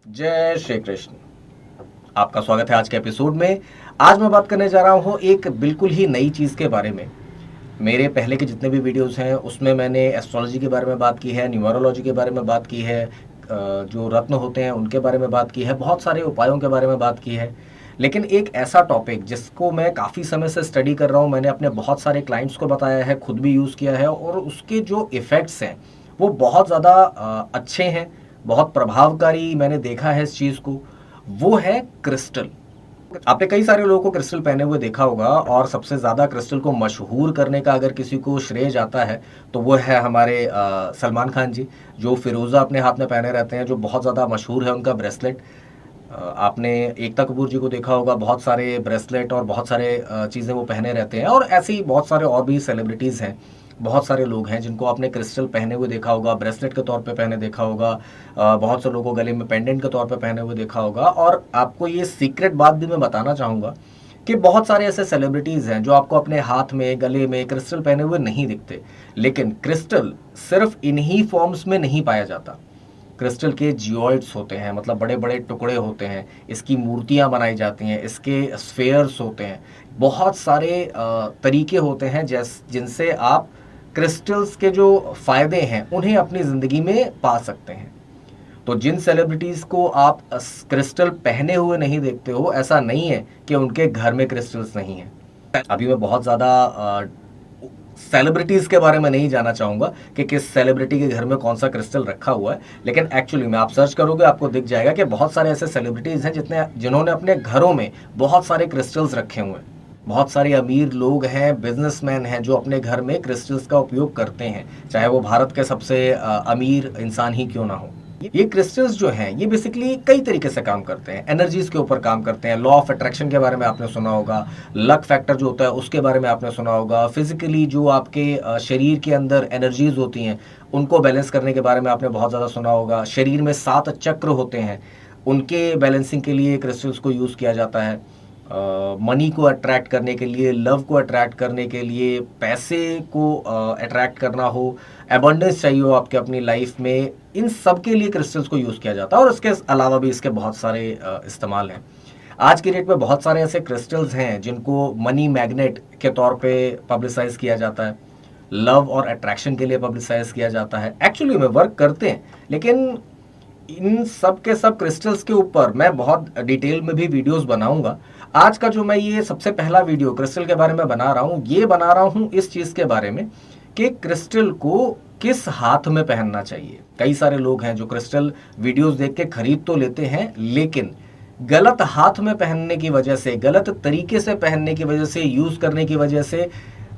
जय श्री कृष्ण। आपका स्वागत है आज के एपिसोड में। आज मैं बात करने जा रहा हूँ एक बिल्कुल ही नई चीज़ के बारे में। मेरे पहले के जितने भी वीडियोस हैं उसमें मैंने एस्ट्रोलॉजी के बारे में बात की है, न्यूमरोलॉजी के बारे में बात की है, जो रत्न होते हैं उनके बारे में बात की है, बहुत सारे उपायों के बारे में बात की है। लेकिन एक ऐसा टॉपिक जिसको मैं काफ़ी समय से स्टडी कर रहा हूँ, मैंने अपने बहुत सारे क्लाइंट्स को बताया है, खुद भी यूज़ किया है, और उसके जो इफ़ेक्ट्स हैं वो बहुत ज़्यादा अच्छे हैं, बहुत प्रभावकारी मैंने देखा है इस चीज़ को। वो है क्रिस्टल। आपने कई सारे लोगों को क्रिस्टल पहने हुए देखा होगा, और सबसे ज़्यादा क्रिस्टल को मशहूर करने का अगर किसी को श्रेय जाता है तो वो है हमारे सलमान खान जी, जो फिरोज़ा अपने हाथ में पहने रहते हैं, जो बहुत ज़्यादा मशहूर है उनका ब्रेसलेट। आपने एकता कपूर जी को देखा होगा, बहुत सारे ब्रेसलेट और बहुत सारे चीज़ें वो पहने रहते हैं, और ऐसे ही बहुत सारे और भी सेलिब्रिटीज़ हैं। बहुत सारे लोग हैं जिनको आपने क्रिस्टल पहने हुए देखा होगा, ब्रेसलेट के तौर पे पहने देखा होगा, बहुत से लोगों को गले में पेंडेंट के तौर पे पहने हुए देखा होगा। और आपको ये सीक्रेट बात भी मैं बताना चाहूँगा कि बहुत सारे ऐसे सेलिब्रिटीज़ हैं जो आपको अपने हाथ में, गले में क्रिस्टल पहने हुए नहीं दिखते, लेकिन क्रिस्टल सिर्फ इन्हीं फॉर्म्स में नहीं पाया जाता। क्रिस्टल के जियोइड्स होते हैं, मतलब बड़े बड़े टुकड़े होते हैं, इसकी मूर्तियाँ बनाई जाती हैं, इसके स्फेयर्स होते हैं, बहुत सारे तरीके होते हैं जिनसे आप क्रिस्टल्स के जो फ़ायदे हैं उन्हें अपनी ज़िंदगी में पा सकते हैं। तो जिन सेलिब्रिटीज़ को आप क्रिस्टल पहने हुए नहीं देखते हो, ऐसा नहीं है कि उनके घर में क्रिस्टल्स नहीं हैं। अभी मैं बहुत ज़्यादा सेलिब्रिटीज़ के बारे में नहीं जानना चाहूँगा कि किस सेलिब्रिटी के घर में कौन सा क्रिस्टल रखा हुआ है, लेकिन एक्चुअली में आप सर्च करोगे आपको दिख जाएगा कि बहुत सारे ऐसे सेलिब्रिटीज़ हैं जिन्होंने अपने घरों में बहुत सारे क्रिस्टल्स रखे हुए हैं। बहुत सारे अमीर लोग हैं, बिजनेसमैन हैं, जो अपने घर में क्रिस्टल्स का उपयोग करते हैं, चाहे वो भारत के सबसे अमीर इंसान ही क्यों ना हो। ये क्रिस्टल्स जो हैं ये बेसिकली कई तरीके से काम करते हैं, एनर्जीज के ऊपर काम करते हैं। लॉ ऑफ अट्रैक्शन के बारे में आपने सुना होगा, लक फैक्टर जो होता है उसके बारे में आपने सुना होगा, फिजिकली जो आपके शरीर के अंदर एनर्जीज होती हैं उनको बैलेंस करने के बारे में आपने बहुत ज़्यादा सुना होगा। शरीर में 7 चक्र होते हैं, उनके बैलेंसिंग के लिए क्रिस्टल्स को यूज़ किया जाता है। मनी को अट्रैक्ट करने के लिए, लव को अट्रैक्ट करने के लिए, पैसे को अट्रैक्ट करना हो, एबंडेंस चाहिए हो आपके अपनी लाइफ में, इन सब के लिए क्रिस्टल्स को यूज़ किया जाता है। और इसके अलावा भी इसके बहुत सारे इस्तेमाल हैं। आज की डेट में बहुत सारे ऐसे क्रिस्टल्स हैं जिनको मनी मैग्नेट के तौर पे पब्लिसाइज किया जाता है, लव और अट्रैक्शन के लिए पब्लिसाइज किया जाता है। एक्चुअली में वर्क करते हैं, लेकिन इन सब के सब क्रिस्टल्स के ऊपर मैं बहुत डिटेल में भी वीडियोस बनाऊंगा। आज का जो मैं ये सबसे पहला वीडियो क्रिस्टल के बारे में बना रहा हूँ, ये बना रहा हूँ इस चीज़ के बारे में कि क्रिस्टल को किस हाथ में पहनना चाहिए। कई सारे लोग हैं जो क्रिस्टल वीडियोस देख के खरीद तो लेते हैं, लेकिन गलत हाथ में पहनने की वजह से, गलत तरीके से पहनने की वजह से, यूज़ करने की वजह से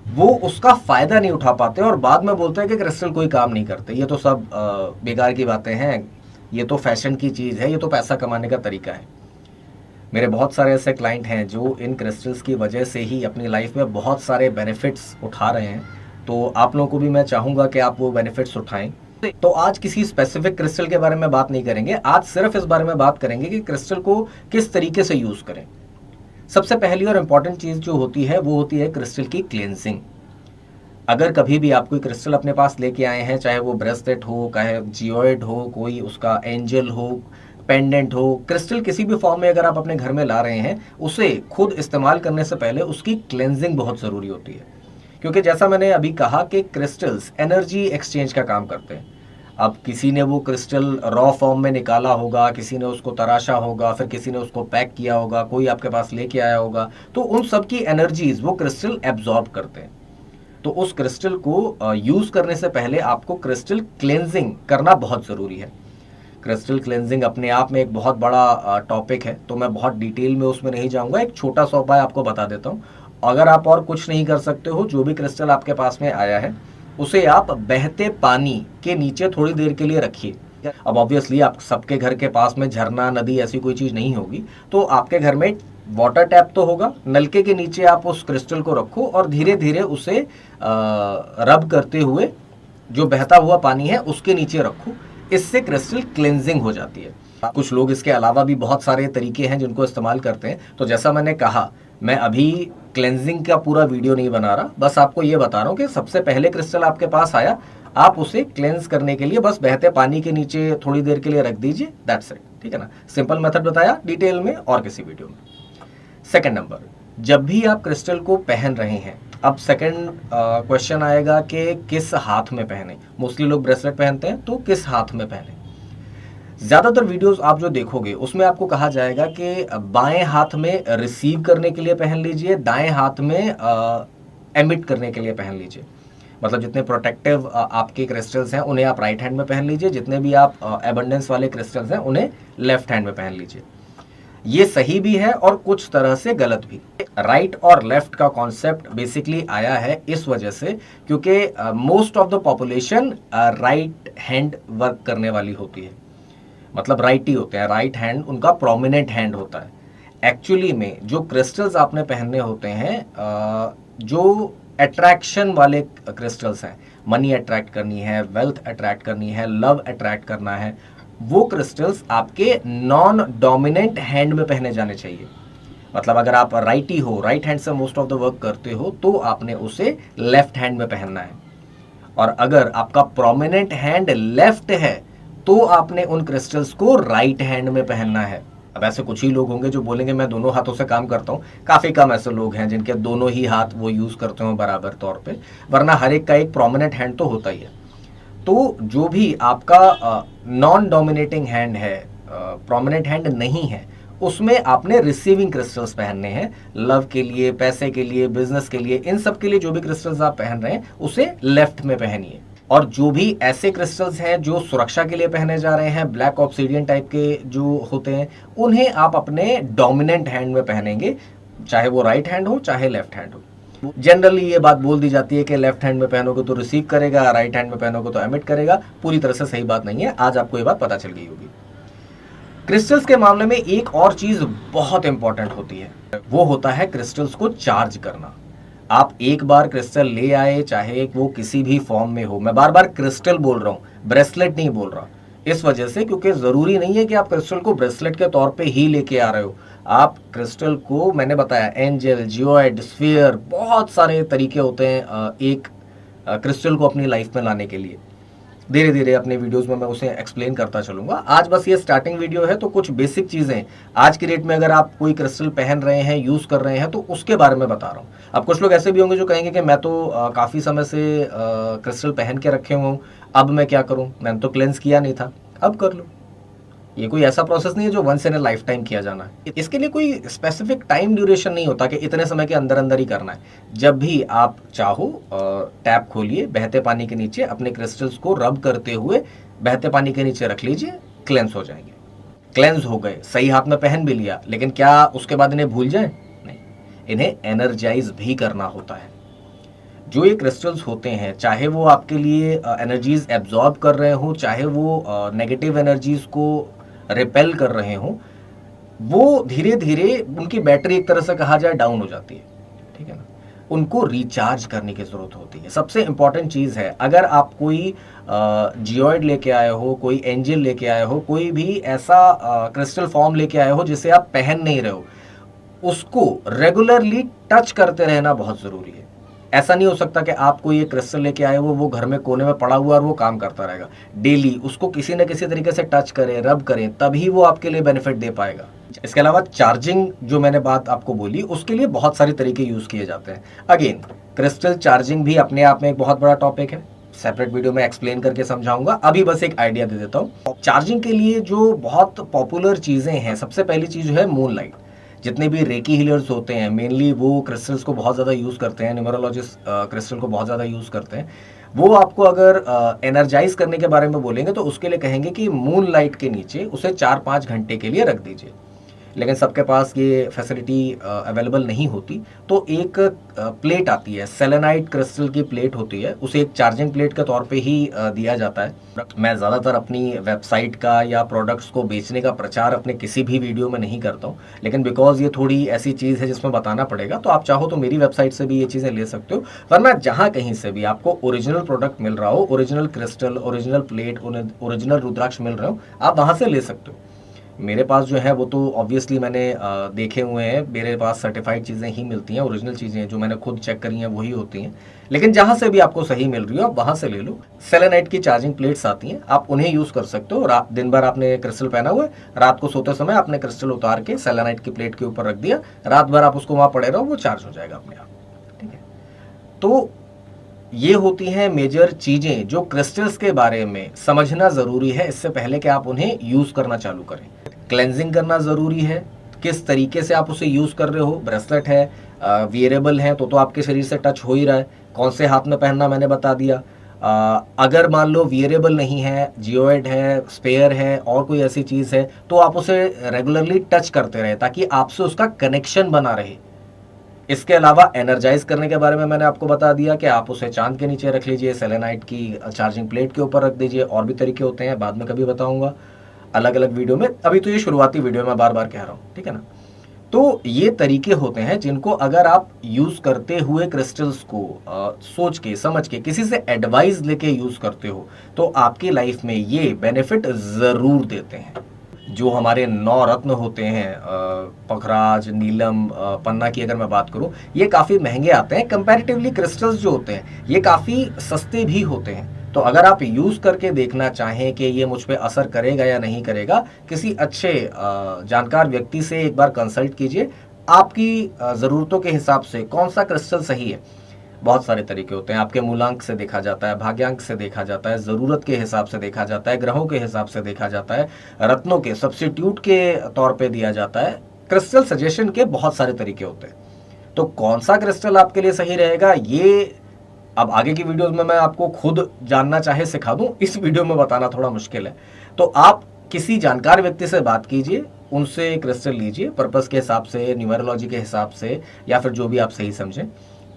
वो उसका फ़ायदा नहीं उठा पाते, और बाद में बोलते हैं कि क्रिस्टल कोई काम नहीं करते, ये तो सब बेकार की बातें हैं, ये तो फैशन की चीज़ है, ये तो पैसा कमाने का तरीका है। मेरे बहुत सारे ऐसे क्लाइंट हैं जो इन क्रिस्टल्स की वजह से ही अपनी लाइफ में बहुत सारे बेनिफिट्स उठा रहे हैं। तो आप लोगों को भी मैं चाहूँगा कि आप वो बेनिफिट्स उठाएं। तो आज किसी स्पेसिफिक क्रिस्टल के बारे में बात नहीं करेंगे, आज सिर्फ इस बारे में बात करेंगे कि क्रिस्टल को किस तरीके से यूज़ करें। सबसे पहली और इम्पॉर्टेंट चीज़ जो होती है वो होती है क्रिस्टल की क्लेंजिंग। अगर कभी भी आप कोई क्रिस्टल अपने पास लेके आए हैं, चाहे वो ब्रेसलेट हो, चाहे जियोइड हो, कोई उसका एंजल हो, पेंडेंट हो, क्रिस्टल किसी भी फॉर्म में अगर आप अपने घर में ला रहे हैं, उसे खुद इस्तेमाल करने से पहले उसकी क्लेंजिंग बहुत ज़रूरी होती है। क्योंकि जैसा मैंने अभी कहा कि क्रिस्टल्स एनर्जी एक्सचेंज का काम करते हैं। अब किसी ने वो क्रिस्टल रॉ फॉर्म में निकाला होगा, किसी ने उसको तराशा होगा, फिर किसी ने उसको पैक किया होगा, कोई आपके पास लेके आया होगा, तो उन सब की एनर्जीज वो क्रिस्टल एब्जॉर्ब करते हैं। तो उस क्रिस्टल को यूज़ करने से पहले आपको क्रिस्टल क्लेंजिंग करना बहुत ज़रूरी है। क्रिस्टल क्लेंजिंग अपने आप में एक बहुत बड़ा टॉपिक है, तो मैं बहुत डिटेल में उसमें नहीं जाऊंगा। एक छोटा सा उपाय आपको बता देता हूँ। अगर आप और कुछ नहीं कर सकते हो, जो भी क्रिस्टल आपके पास में आया है उसे आप बहते पानी के नीचे थोड़ी देर के लिए रखिए। अब ऑब्वियसली आप सबके घर के पास में झरना, नदी ऐसी कोई चीज़ नहीं होगी, तो आपके घर में वाटर टैप तो होगा, नलके के नीचे आप उस क्रिस्टल को रखो और धीरे धीरे उसे रब करते हुए जो बहता हुआ पानी है उसके नीचे रखो। इससे क्रिस्टल क्लेंजिंग हो जाती है। कुछ लोग इसके अलावा भी बहुत सारे तरीके हैं जिनको इस्तेमाल करते हैं। तो जैसा मैंने कहा, मैं अभी क्लेंजिंग का पूरा वीडियो नहीं बना रहा, बस आपको ये बता रहा हूँ कि सबसे पहले क्रिस्टल आपके पास आया, आप उसे क्लेंस करने के लिए बस बहते पानी के नीचे थोड़ी देर के लिए रख दीजिए, दैट्स इट। ठीक है ना, सिंपल मेथड बताया डिटेल में और किसी वीडियो में। सेकंड नंबर, जब भी आप क्रिस्टल को पहन रहे हैं, अब सेकंड क्वेश्चन आएगा कि किस हाथ में पहने। मोस्टली लोग ब्रेसलेट पहनते हैं, तो किस हाथ में पहने। ज़्यादातर वीडियोस आप जो देखोगे उसमें आपको कहा जाएगा कि बाएं हाथ में रिसीव करने के लिए पहन लीजिए, दाएं हाथ में एमिट करने के लिए पहन लीजिए। मतलब जितने प्रोटेक्टिव आपके क्रिस्टल्स हैं उन्हें आप राइट हैंड में पहन लीजिए, जितने भी आप एबंडेंस वाले क्रिस्टल्स हैं उन्हें लेफ्ट हैंड में पहन लीजिए। ये सही भी है और कुछ तरह से गलत भी। राइट और लेफ्ट का कॉन्सेप्ट बेसिकली आया है इस वजह से क्योंकि most of the population right hand work करने वाली होती है, मतलब राइट ही होते हैं, राइट हैंड उनका प्रोमिनेंट हैंड होता है। एक्चुअली में जो क्रिस्टल्स आपने पहनने होते हैं, जो अट्रैक्शन वाले क्रिस्टल्स हैं, मनी अट्रैक्ट करनी है, वेल्थ अट्रैक्ट करनी है, लव अट्रैक्ट करना है, वो क्रिस्टल्स आपके नॉन डोमिनेंट हैंड में पहने जाने चाहिए। मतलब अगर आप राइटी हो, राइट हैंड से मोस्ट ऑफ द वर्क करते हो, तो आपने उसे लेफ्ट हैंड में पहनना है। और अगर आपका प्रोमिनेंट हैंड लेफ्ट है तो आपने उन क्रिस्टल्स को राइट हैंड में पहनना है। अब ऐसे कुछ ही लोग होंगे जो बोलेंगे मैं दोनों हाथों से काम करता हूँ, काफ़ी कम ऐसे लोग हैं जिनके दोनों ही हाथ वो यूज़ करते हो बराबर तौर पे, वरना हर एक का एक प्रोमिनेंट हैंड तो होता ही है। तो जो भी आपका नॉन डोमिनेटिंग हैंड है, प्रोमिनेंट हैंड नहीं है, उसमें आपने रिसीविंग क्रिस्टल्स पहनने हैं। लव के लिए, पैसे के लिए, बिजनेस के लिए, इन सब के लिए जो भी क्रिस्टल्स आप पहन रहे हैं उसे लेफ्ट में पहनिए। और जो भी ऐसे क्रिस्टल्स हैं जो सुरक्षा के लिए पहने जा रहे हैं, ब्लैक ऑब्सिडियन टाइप के जो होते हैं, उन्हें आप अपने डोमिनेंट हैंड में पहनेंगे, चाहे वो राइट हैंड हो चाहे लेफ्ट हैंड हो। जनरली ये बात बोल दी जाती है कि लेफ्ट हैंड में पहनोगे तो रिसीव करेगा, राइट हैंड में पहनोगे तो एमिट करेगा। पूरी तरह से सही बात नहीं है, आज आपको ये बात पता चल गई होगी। क्रिस्टल्स के मामले में एक और चीज बहुत इंपॉर्टेंट होती है, वो होता है क्रिस्टल्स को चार्ज करना। आप एक बार क्रिस्टल ले आए, चाहे वो किसी भी फॉर्म में हो, मैं बार बार क्रिस्टल बोल रहा हूं, ब्रेसलेट नहीं बोल रहा, इस वजह से क्योंकि जरूरी नहीं है कि आप क्रिस्टल को ब्रेसलेट के तौर पे ही लेके आ रहे हो। आप क्रिस्टल को, मैंने बताया, एंजल, जियोइड, स्फीयर, बहुत सारे तरीके होते हैं एक क्रिस्टल को अपनी लाइफ में लाने के लिए। धीरे धीरे अपने वीडियोस में मैं उसे एक्सप्लेन करता चलूंगा। आज बस ये स्टार्टिंग वीडियो है, तो कुछ बेसिक चीजें आज की डेट में अगर आप कोई क्रिस्टल पहन रहे हैं, यूज कर रहे हैं, तो उसके बारे में बता रहा हूँ। अब कुछ लोग ऐसे भी होंगे जो कहेंगे कि मैं तो काफी समय से क्रिस्टल पहन के रखे हुए हूँ, अब मैं क्या करूँ, मैंने तो क्लेंस किया नहीं था, अब कर लो। ये कोई ऐसा प्रोसेस नहीं है जो once in a lifetime किया जाना है। इसके लिए कोई स्पेसिफिक टाइम ड्यूरेशन नहीं होता कि इतने समय के अंदर अंदर ही करना है। जब भी आप चाहो टैप खोलिए, बहते पानी के नीचे अपने क्रिस्टल्स को रब करते हुए बहते पानी के नीचे रख लीजिए, क्लेंस हो जाएंगे। क्लेंस हो गए, सही हाथ में पहन भी लिया, लेकिन क्या उसके बाद इन्हें भूल जाए? नहीं, इन्हें एनर्जाइज भी करना होता है। जो ये क्रिस्टल्स होते हैं, चाहे वो आपके लिए एनर्जीज एब्जॉर्ब कर रहे हो, चाहे वो नेगेटिव एनर्जीज को रिपेल कर रहे हो, वो धीरे धीरे उनकी बैटरी एक तरह से कहा जाए डाउन हो जाती है। ठीक है ना, उनको रिचार्ज करने की जरूरत होती है। सबसे इंपॉर्टेंट चीज है, अगर आप कोई जियोइड लेके आए हो, कोई एंजल लेके आए हो, कोई भी ऐसा क्रिस्टल फॉर्म लेके आए हो जिसे आप पहन नहीं रहे हो, उसको रेगुलरली टच करते रहना बहुत जरूरी है। ऐसा नहीं हो सकता कि आप कोई एक क्रिस्टल लेके आए हो, वो घर में कोने में पड़ा हुआ और वो काम करता रहेगा। डेली उसको किसी न किसी तरीके से टच करें, रब करें, तभी वो आपके लिए बेनिफिट दे पाएगा। इसके अलावा चार्जिंग जो मैंने बात आपको बोली, उसके लिए बहुत सारे तरीके यूज किए जाते हैं। अगेन, क्रिस्टल चार्जिंग भी अपने आप में एक बहुत बड़ा टॉपिक है, सेपरेट वीडियो में एक्सप्लेन करके समझाऊंगा। अभी बस एक आइडिया दे देता हूँ। चार्जिंग के लिए जो बहुत पॉपुलर चीजें हैं, सबसे पहली चीज है मून लाइट। जितने भी रेकी हीलर्स होते हैं, मेनली वो क्रिस्टल्स को बहुत ज़्यादा यूज़ करते हैं, न्यूमरोलॉजिस्ट क्रिस्टल को बहुत ज़्यादा यूज़ करते हैं। वो आपको अगर एनर्जाइज करने के बारे में बोलेंगे तो उसके लिए कहेंगे कि मून लाइट के नीचे उसे 4-5 घंटे के लिए रख दीजिए। लेकिन सबके पास ये फैसिलिटी अवेलेबल नहीं होती, तो एक प्लेट आती है, सेलेनाइट क्रिस्टल की प्लेट होती है, उसे एक चार्जिंग प्लेट के तौर पे ही दिया जाता है। मैं ज़्यादातर अपनी वेबसाइट का या प्रोडक्ट्स को बेचने का प्रचार अपने किसी भी वीडियो में नहीं करता हूँ, लेकिन बिकॉज ये थोड़ी ऐसी चीज़ है जिसमें बताना पड़ेगा, तो आप चाहो तो मेरी वेबसाइट से भी ये चीज़ें ले सकते हो। वरना जहाँ कहीं से भी आपको ओरिजिनल प्रोडक्ट मिल रहा हो, original crystal, original plate, original rudraksha मिल रहे हो, आप वहाँ से ले सकते हो। मेरे पास जो है वो तो ऑब्वियसली मैंने देखे हुए हैं, मेरे पास सर्टिफाइड चीज़ें ही मिलती हैं, ओरिजिनल चीज़ें जो मैंने खुद चेक करी हैं वही होती हैं। लेकिन जहाँ से भी आपको सही मिल रही हो आप वहाँ से ले लो। सेलेनाइट की चार्जिंग प्लेट्स आती हैं, आप उन्हें यूज़ कर सकते हो। दिन भर आपने क्रिस्टल पहना हुआ है, रात को सोते समय आपने क्रिस्टल उतार के सेलेनाइट की प्लेट के ऊपर रख दिया, रात भर आप उसको वहाँ पड़े रहो, वो चार्ज हो जाएगा अपने आप। ठीक है, तो ये होती हैं मेजर चीज़ें जो क्रिस्टल्स के बारे में समझना ज़रूरी है इससे पहले कि आप उन्हें यूज़ करना चालू करें। क्लेंजिंग करना ज़रूरी है, किस तरीके से आप उसे यूज़ कर रहे हो। ब्रेसलेट है, वियरेबल है, तो आपके शरीर से टच हो ही रहा है। कौन से हाथ में पहनना मैंने बता दिया। अगर मान लो वियरेबल नहीं है, जियोइड है, स्पेयर है और कोई ऐसी चीज़ है, तो आप उसे रेगुलरली टच करते रहे ताकि आपसे उसका कनेक्शन बना रहे। इसके अलावा एनर्जाइज करने के बारे में मैंने आपको बता दिया कि आप उसे चांद के नीचे रख लीजिए, सेलेनाइट की चार्जिंग प्लेट के ऊपर रख दीजिए, और भी तरीके होते हैं, बाद में कभी बताऊंगा अलग अलग वीडियो में। अभी तो ये शुरुआती वीडियो में बार बार कह रहा हूँ, ठीक है ना। तो ये तरीके होते हैं जिनको अगर आप यूज करते हुए क्रिस्टल्स को सोच के समझ के किसी से एडवाइस लेके यूज करते हो तो आपकी लाइफ में ये बेनिफिट जरूर देते हैं। जो हमारे 9 रत्न होते हैं, पखराज, नीलम, पन्ना की अगर मैं बात करूं, ये काफ़ी महंगे आते हैं कंपैरेटिवली। क्रिस्टल्स जो होते हैं ये काफ़ी सस्ते भी होते हैं। तो अगर आप यूज़ करके देखना चाहें कि ये मुझ पे असर करेगा या नहीं करेगा, किसी अच्छे जानकार व्यक्ति से एक बार कंसल्ट कीजिए। आपकी ज़रूरतों के हिसाब से कौन सा क्रिस्टल सही है। बहुत सारे तरीके होते हैं, आपके मूलांक से देखा जाता है, भाग्यांक से देखा जाता है, ज़रूरत के हिसाब से देखा जाता है, ग्रहों के हिसाब से देखा जाता है, रत्नों के सब्स्टिट्यूट के तौर पे दिया जाता है। क्रिस्टल सजेशन के बहुत सारे तरीके होते हैं। तो कौन सा क्रिस्टल आपके लिए सही रहेगा ये अब आगे की वीडियोस में मैं आपको खुद जानना चाहे सिखा दूं, इस वीडियो में बताना थोड़ा मुश्किल है। तो आप किसी जानकार व्यक्ति से बात कीजिए, उनसे क्रिस्टल लीजिए, पर्पस के हिसाब से, न्यूमरोलॉजी के हिसाब से, या फिर जो भी आप सही समझें।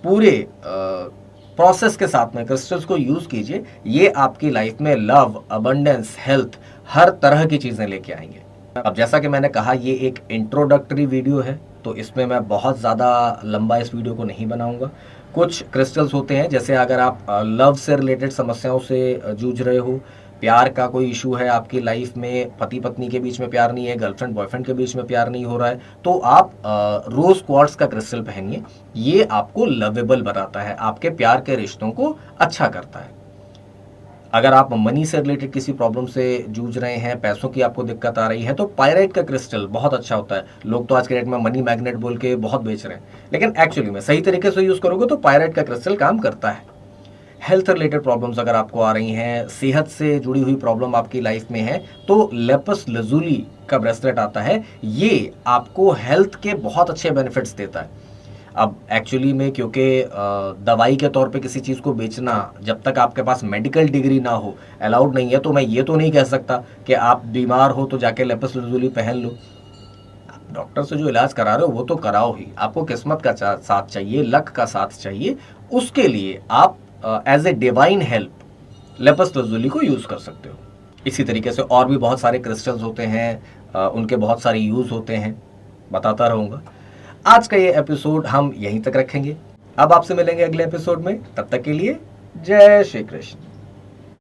पूरे प्रोसेस के साथ में क्रिस्टल्स को यूज़ कीजिए। ये आपकी लाइफ में लव, अबंडेंस, हेल्थ, हर तरह की चीज़ें लेके आएंगे। अब जैसा कि मैंने कहा ये एक इंट्रोडक्टरी वीडियो है, तो इसमें मैं बहुत ज़्यादा लंबा इस वीडियो को नहीं बनाऊंगा। कुछ क्रिस्टल्स होते हैं, जैसे अगर आप लव से रिलेटेड समस्याओं से जूझ रहे हो, प्यार का कोई इशू है आपकी लाइफ में, पति पत्नी के बीच में प्यार नहीं है, गर्लफ्रेंड बॉयफ्रेंड के बीच में प्यार नहीं हो रहा है, तो आप रोज क्वार्ट्स का क्रिस्टल पहनिए। ये आपको लवेबल बनाता है, आपके प्यार के रिश्तों को अच्छा करता है। अगर आप मनी से रिलेटेड किसी प्रॉब्लम से जूझ रहे हैं, पैसों की आपको दिक्कत आ रही है, तो पायराइट का क्रिस्टल बहुत अच्छा होता है। लोग तो आज के डेट में मनी मैग्नेट बोल के बहुत बेच रहे हैं, लेकिन एक्चुअली में सही तरीके से यूज करोगे तो पायराइट का क्रिस्टल काम करता है। हेल्थ रिलेटेड प्रॉब्लम्स अगर आपको आ रही हैं, सेहत से जुड़ी हुई प्रॉब्लम आपकी लाइफ में है, तो लेपस लजुली का ब्रेसलेट आता है, ये आपको हेल्थ के बहुत अच्छे बेनिफिट्स देता है। अब एक्चुअली में क्योंकि दवाई के तौर पे किसी चीज़ को बेचना जब तक आपके पास मेडिकल डिग्री ना हो अलाउड नहीं है, तो मैं ये तो नहीं कह सकता कि आप बीमार हो तो जाके लेपस लजुली पहन लो। डॉक्टर से जो इलाज करा रहे हो वो तो कराओ ही, आपको किस्मत का साथ चाहिए, लक का साथ चाहिए, उसके लिए आप as a divine help lapis lazuli को यूज़ कर सकते हो। इसी तरीके से और भी बहुत सारे क्रिस्टल्स होते हैं, उनके बहुत सारे यूज़ होते हैं, बताता रहूँगा। आज का ये एपिसोड हम यहीं तक रखेंगे। अब आपसे मिलेंगे अगले एपिसोड में, तब तक के लिए जय श्री कृष्ण।